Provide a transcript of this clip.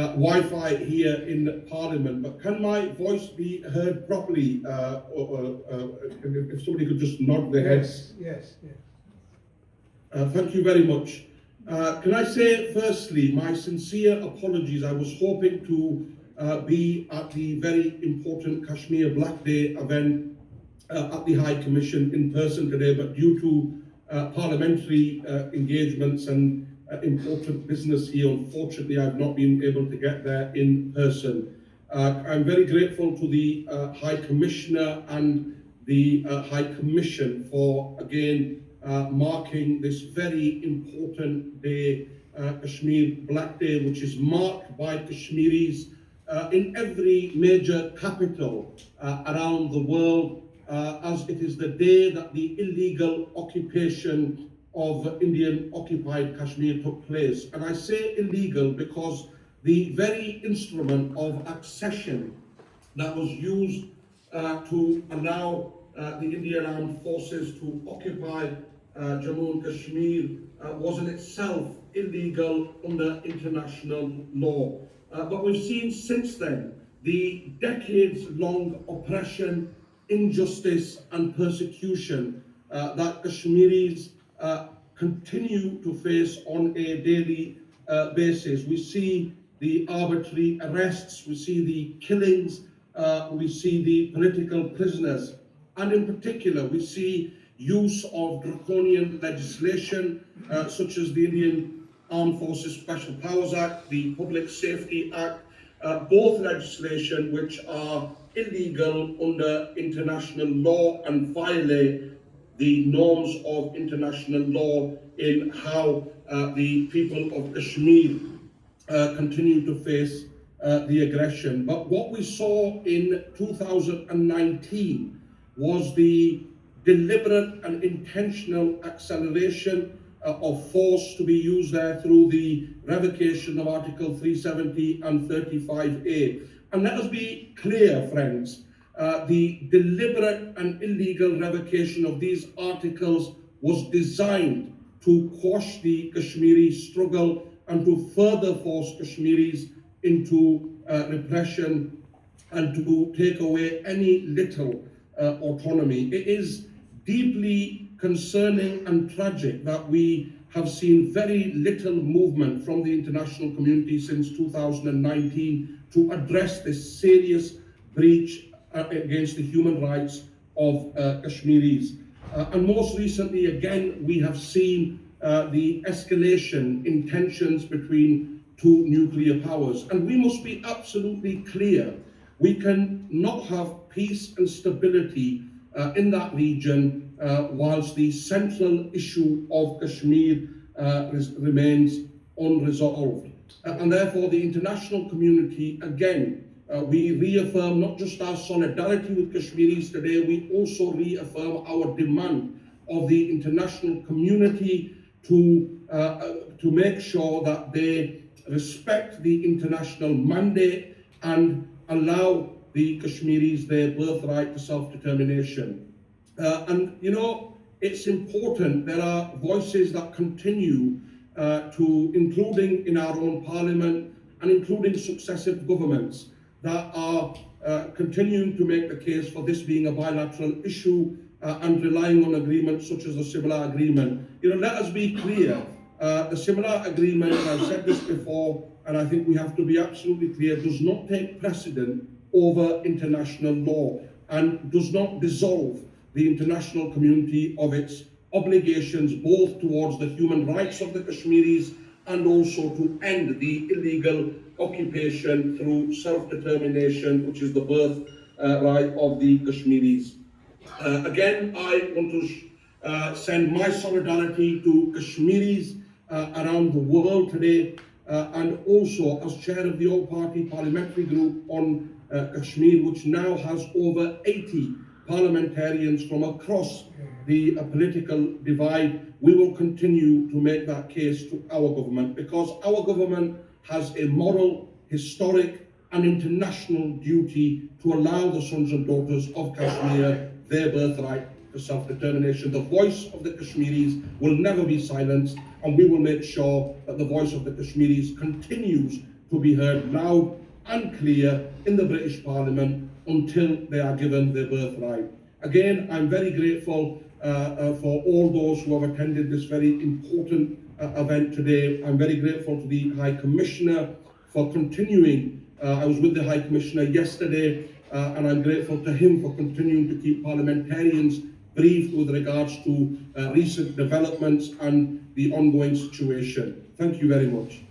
Wi-Fi here in Parliament, but can my voice be heard properly? If somebody could just nod their heads. Yes. Thank you very much. Can I say firstly my sincere apologies. I was hoping to be at the very important Kashmir Black Day event at the High Commission in person today, but due to parliamentary engagements and important business here, unfortunately I've not been able to get there in person. I'm very grateful to the High Commissioner and the High Commission for again marking this very important day, Kashmir Black Day, which is marked by Kashmiris in every major capital around the world, as it is the day that the illegal occupation of Indian occupied Kashmir took place. And I say illegal because the very instrument of accession that was used to allow the Indian Armed Forces to occupy Jammu and Kashmir was in itself illegal under international law. But we've seen since then the decades-long oppression, injustice and persecution that Kashmiris continue to face on a daily basis. We see the arbitrary arrests, we see the killings, we see the political prisoners, and in particular we see use of draconian legislation such as the Indian Armed Forces Special Powers Act, the Public Safety Act, both legislation which are illegal under international law and violate the norms of international law in how the people of Kashmir continue to face the aggression. But what we saw in 2019 was the deliberate and intentional acceleration of force to be used there through the revocation of Article 370 and 35A. And let us be clear, friends, the deliberate and illegal revocation of these articles was designed to quash the Kashmiri struggle and to further force Kashmiris into repression and to take away any little autonomy. It is deeply concerning and tragic that we have seen very little movement from the international community since 2019 to address this serious breach against the human rights of Kashmiris. And most recently, again, we have seen the escalation in tensions between two nuclear powers. And we must be absolutely clear, we can not have peace and stability in that region whilst the central issue of Kashmir remains unresolved. And therefore the international community, again, we reaffirm not just our solidarity with Kashmiris today, we also reaffirm our demand of the international community to make sure that they respect the international mandate and allow the Kashmiris their birthright to self-determination. And you know, it's important, there are voices that continue including in our own parliament and including successive governments, that are continuing to make the case for this being a bilateral issue and relying on agreements such as the Simla Agreement. You know, let us be clear, the Simla Agreement, and I've said this before, and I think we have to be absolutely clear, does not take precedent over international law and does not dissolve the international community of its obligations, both towards the human rights of the Kashmiris and also to end the illegal occupation through self-determination, which is the birthright of the Kashmiris. Again, I want to send my solidarity to Kashmiris around the world today, and also as chair of the all-party parliamentary group on Kashmir, which now has over 80 parliamentarians from across the political divide, we will continue to make that case to our government, because our government has a moral, historic and international duty to allow the sons and daughters of Kashmir their birthright to self-determination. The voice of the Kashmiris will never be silenced, and we will make sure that the voice of the Kashmiris continues to be heard loud and clear in the British Parliament until they are given their birthright. Again, I'm very grateful for all those who have attended this very important event today. I'm very grateful to the High Commissioner for continuing. I was with the High Commissioner yesterday, and I'm grateful to him for continuing to keep parliamentarians briefed with regards to recent developments and the ongoing situation. Thank you very much.